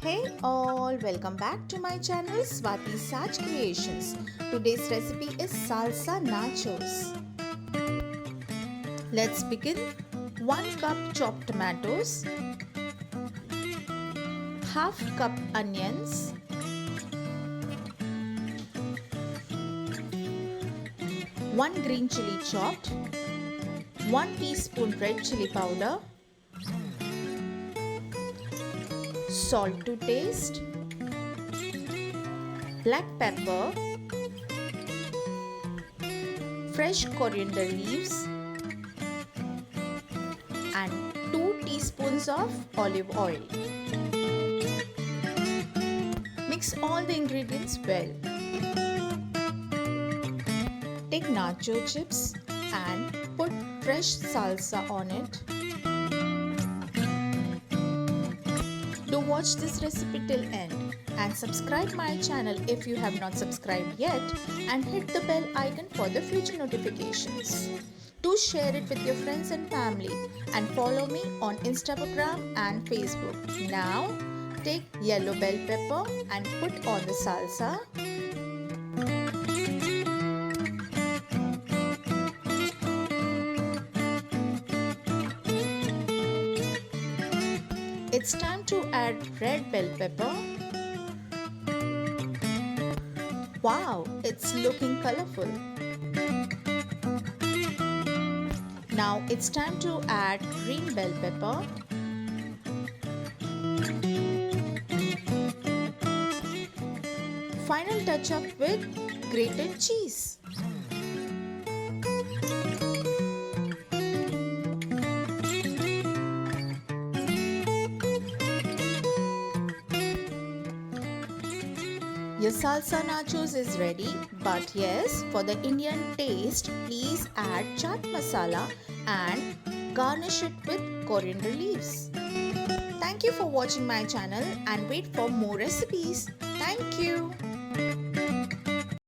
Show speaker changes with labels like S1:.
S1: Hey all, welcome back to my channel Swati Sach Creations. Today's recipe is Salsa Nachos. Let's begin. 1 cup chopped tomatoes, half cup onions, 1 green chili chopped, 1 teaspoon red chili powder, salt to taste, black pepper, fresh coriander leaves and 2 teaspoons of olive oil. Mix all the ingredients well. Take nacho chips and put fresh salsa on it. Do watch this recipe till end and subscribe my channel if you have not subscribed yet and hit the bell icon for the future notifications. Do share it with your friends and family and follow me on Instagram and Facebook. Now take yellow bell pepper and put on the salsa. It's time to add red bell pepper. Wow, it's looking colorful. Now it's time to add green bell pepper. Final touch up with grated cheese. Your salsa nachos is ready, but yes, for the Indian taste, please add chaat masala and garnish it with coriander leaves. Thank you for watching my channel and wait for more recipes. Thank you.